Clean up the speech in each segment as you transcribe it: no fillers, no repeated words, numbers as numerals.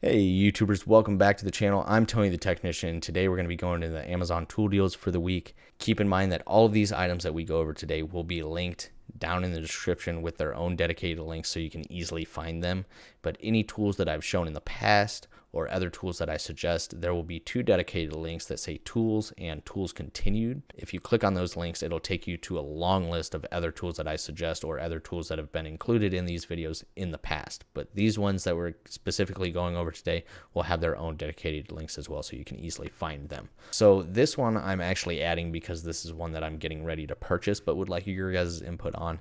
Hey YouTubers, welcome back to the channel. I'm Tony the Technician. Today we're going to be going into the Amazon tool deals for the week. Keep in mind that all of these items that we go over today will be linked down in the description with their own dedicated links so you can easily find them. But any tools that I've shown in the past or other tools that I suggest, there will be two dedicated links that say tools and tools continued. If you click on those links, it'll take you to a long list of other tools that I suggest or other tools that have been included in these videos in the past. But these ones that we're specifically going over today will have their own dedicated links as well so you can easily find them. So this one I'm actually adding because this is one that I'm getting ready to purchase, but would like your guys' input on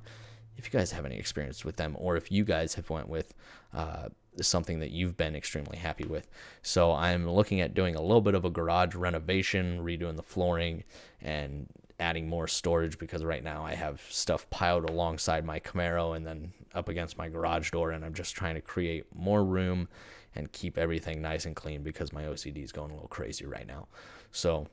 if you guys have any experience with them or if you guys have went with something that you've been extremely happy with. So I'm looking at doing a little bit of a garage renovation, redoing the flooring and adding more storage because right now I have stuff piled alongside my Camaro and then up against my garage door, and I'm just trying to create more room and keep everything nice and clean because my OCD is going a little crazy right now. So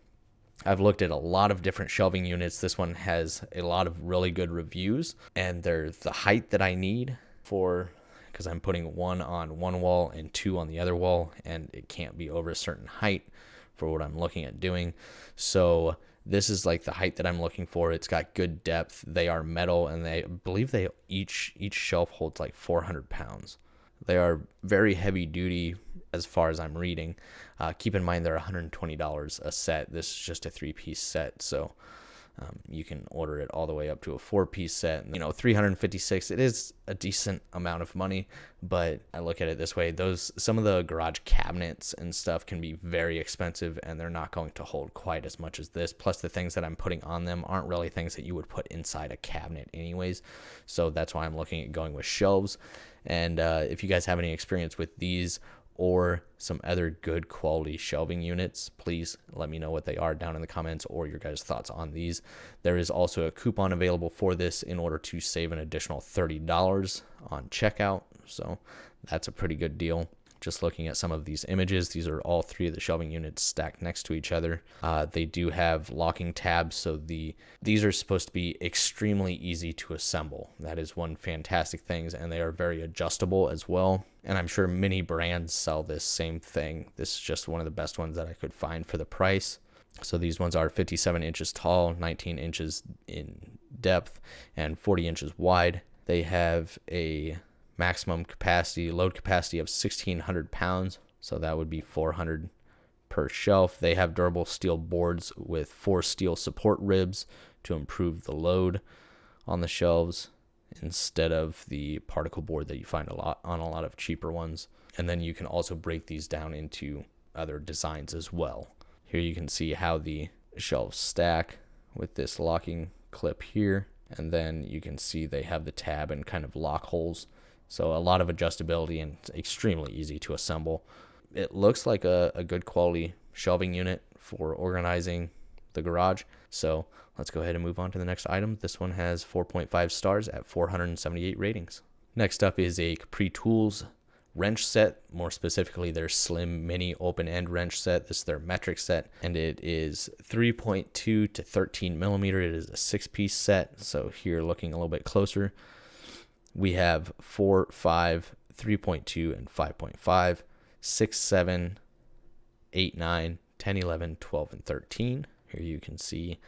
I've looked at a lot of different shelving units. This one has a lot of really good reviews, and they're the height that I need for, because I'm putting one on one wall and two on the other wall, and it can't be over a certain height for what I'm looking at doing. So this is like the height that I'm looking for. It's got good depth. They are metal, and I believe they each shelf holds like 400 pounds. They are very heavy duty as far as I'm reading. Keep in mind they're $120 a set. This is just a 3-piece set, so you can order it all the way up to a 4-piece set. You know, $356. It is a decent amount of money, but I look at it this way: some of the garage cabinets and stuff can be very expensive, and they're not going to hold quite as much as this. Plus, the things that I'm putting on them aren't really things that you would put inside a cabinet, anyways. So that's why I'm looking at going with shelves. And if you guys have any experience with these or some other good quality shelving units, please let me know what they are down in the comments or your guys' thoughts on these. There is also a coupon available for this in order to save an additional $30 on checkout. So that's a pretty good deal. Just looking at some of these images, these are all three of the shelving units stacked next to each other. They do have locking tabs, so these are supposed to be extremely easy to assemble. That is one fantastic thing, and they are very adjustable as well. And I'm sure many brands sell this same thing. This is just one of the best ones that I could find for the price. So these ones are 57 inches tall, 19 inches in depth, and 40 inches wide. They have a maximum load capacity of 1,600 pounds, so that would be 400 per shelf. They have durable steel boards with 4 steel support ribs to improve the load on the shelves instead of the particle board that you find a lot of cheaper ones. And then you can also break these down into other designs as well. Here you can see how the shelves stack with this locking clip here, and then you can see they have the tab and kind of lock holes. So a lot of adjustability and extremely easy to assemble. It looks like a good quality shelving unit for organizing the garage. So let's go ahead and move on to the next item. This one has 4.5 stars at 478 ratings. Next up is a Capri Tools wrench set, more specifically their slim mini open end wrench set. This is their metric set, and it is 3.2 to 13 millimeter. It is a 6-piece set. So here, looking a little bit closer, we have 4, 5, 3.2, and 5.5, 6, 7, 8, 9, 10, 11, 12, and 13. Here you can see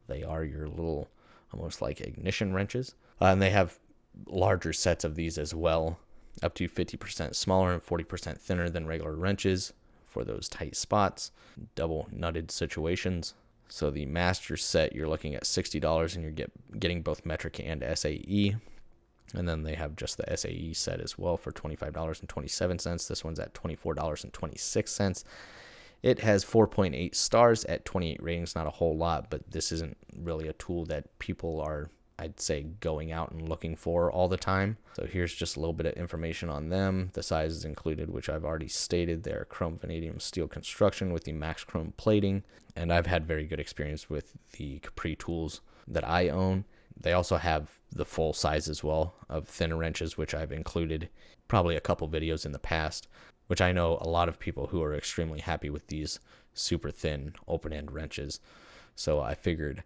they are your little, almost like ignition wrenches. And they have larger sets of these as well, up to 50% smaller and 40% thinner than regular wrenches for those tight spots, double nutted situations. So the master set, you're looking at $60, and you're getting both metric and SAE. And then they have just the SAE set as well for $25.27. This one's at $24.26. It has 4.8 stars at 28 ratings. Not a whole lot, but this isn't really a tool that people are, I'd say, going out and looking for all the time. So here's just a little bit of information on them. The size is included, which I've already stated. They're chrome vanadium steel construction with the max chrome plating. And I've had very good experience with the Capri tools that I own. They also have the full size as well of thinner wrenches, which I've included probably a couple videos in the past, which I know a lot of people who are extremely happy with these super thin open end wrenches. So I figured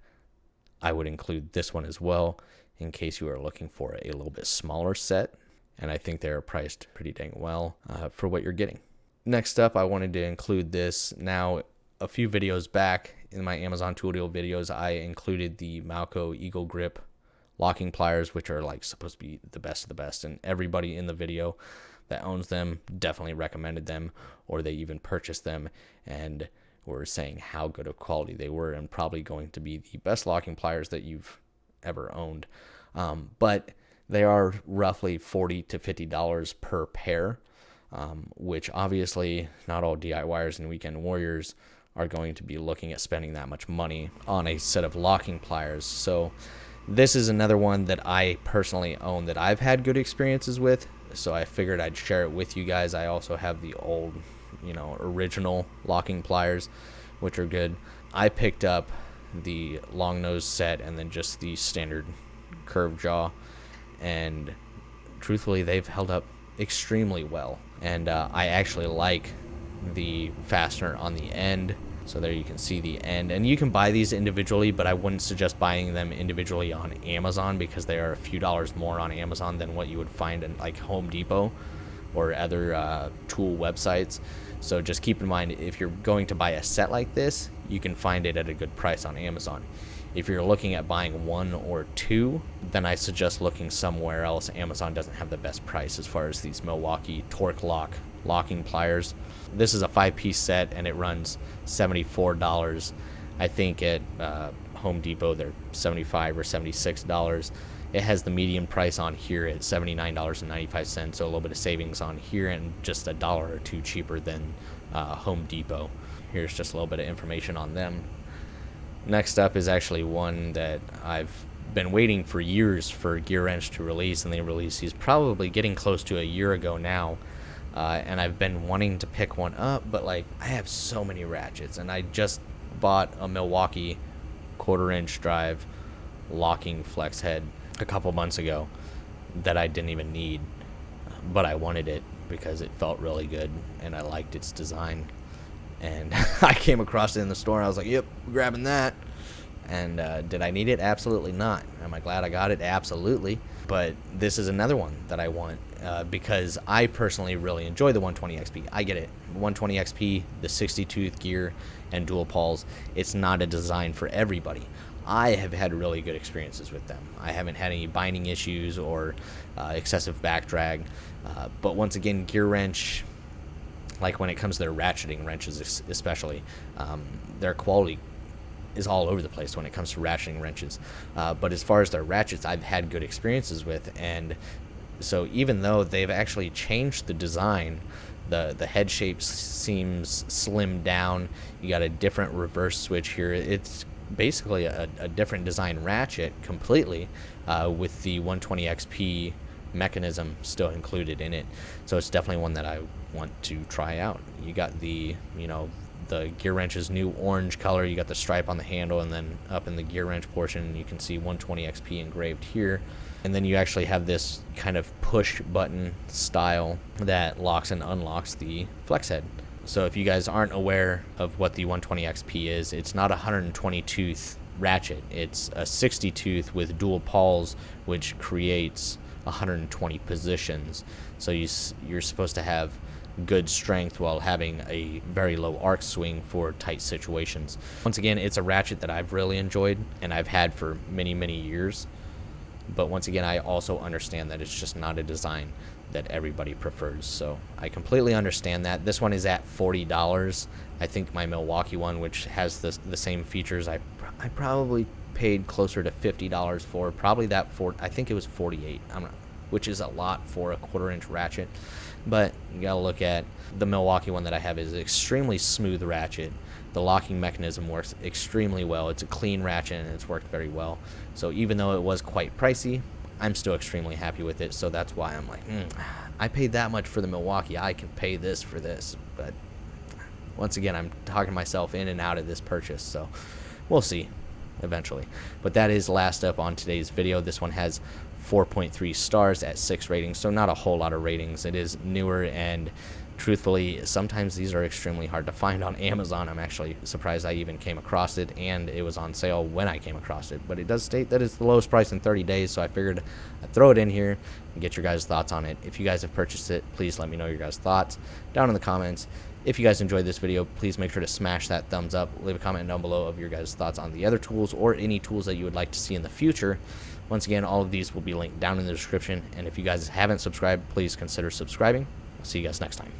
I would include this one as well in case you are looking for a little bit smaller set. And I think they're priced pretty dang well for what you're getting. Next up, I wanted to include this. Now, a few videos back in my Amazon tool deal videos, I included the Malco Eagle Grip locking pliers, which are like supposed to be the best of the best, and everybody in the video that owns them definitely recommended them, or they even purchased them and were saying how good of quality they were, and probably going to be the best locking pliers that you've ever owned. But they are roughly $40 to $50 per pair, which obviously not all DIYers and weekend warriors are going to be looking at spending that much money on a set of locking pliers. So this is another one that I personally own that I've had good experiences with, so I figured I'd share it with you guys. I also have the old, original locking pliers, which are good. I picked up the long nose set and then just the standard curved jaw, and truthfully they've held up extremely well. And I actually like the fastener on the end. So there you can see the end, and you can buy these individually, but I wouldn't suggest buying them individually on Amazon because they are a few dollars more on Amazon than what you would find in like Home Depot or other tool websites. So just keep in mind, if you're going to buy a set like this, you can find it at a good price on Amazon. If you're looking at buying one or two, then I suggest looking somewhere else. Amazon doesn't have the best price as far as these Milwaukee Torque Lock locking pliers. This is a 5-piece set and it runs $74. I think at Home Depot they're $75 or $76. It has the median price on here at $79.95, so a little bit of savings on here and just $1 or $2 cheaper than Home Depot. Here's just a little bit of information on them. Next up is actually one that I've been waiting for years for Gearwrench to release, and they released these probably getting close to a year ago now. And I've been wanting to pick one up, but like I have so many ratchets, and I just bought a Milwaukee 1/4-inch drive locking flex head a couple months ago that I didn't even need, but I wanted it because it felt really good and I liked its design. And I came across it in the store and I was like, yep, grabbing that. And did I need it? Absolutely not. Am I glad I got it? Absolutely. But this is another one that I want because I personally really enjoy the 120XP. I get it. 120XP, the 60-tooth gear, and dual pawls, it's not a design for everybody. I have had really good experiences with them. I haven't had any binding issues or excessive back drag. But once again, Gearwrench, like when it comes to their ratcheting wrenches especially, their quality is all over the place when it comes to ratcheting wrenches. But as far as their ratchets, I've had good experiences with, and so even though they've actually changed the design, the head shape seems slimmed down. You got a different reverse switch here. It's basically a different design ratchet completely, with the 120XP mechanism still included in it. So it's definitely one that I want to try out. You got the Gearwrench's new orange color. You got the stripe on the handle, and then up in the Gearwrench portion you can see 120XP engraved here. And then you actually have this kind of push button style that locks and unlocks the flex head. So if you guys aren't aware of what the 120XP is, it's not a 120 tooth ratchet. It's a 60 tooth with dual pawls, which creates 120 positions. So you're supposed to have good strength while having a very low arc swing for tight situations. Once again, it's a ratchet that I've really enjoyed and I've had for many, many years. But once again, I also understand that it's just not a design that everybody prefers. So I completely understand that. This one is at $40. I think my Milwaukee one, which has the same features, I probably paid closer to $50 for. Probably that I think it was $48. Which is a lot for a 1/4-inch ratchet. But you gotta look at the Milwaukee one that I have is an extremely smooth ratchet. The locking mechanism works extremely well. It's a clean ratchet and it's worked very well. So even though it was quite pricey, I'm still extremely happy with it. So that's why I'm like, I paid that much for the Milwaukee, I can pay this for this. But once again, I'm talking myself in and out of this purchase, so we'll see eventually. But that is last up on today's video. This one has 4.3 stars at 6 ratings, so not a whole lot of ratings. It is newer, and truthfully, sometimes these are extremely hard to find on Amazon. I'm actually surprised I even came across it, and it was on sale when I came across it. But it does state that it's the lowest price in 30 days, so I figured I'd throw it in here and get your guys' thoughts on it. If you guys have purchased it, please let me know your guys' thoughts down in the comments. If you guys enjoyed this video, please make sure to smash that thumbs up. Leave a comment down below of your guys' thoughts on the other tools or any tools that you would like to see in the future. Once again, all of these will be linked down in the description. And if you guys haven't subscribed, please consider subscribing. I'll see you guys next time.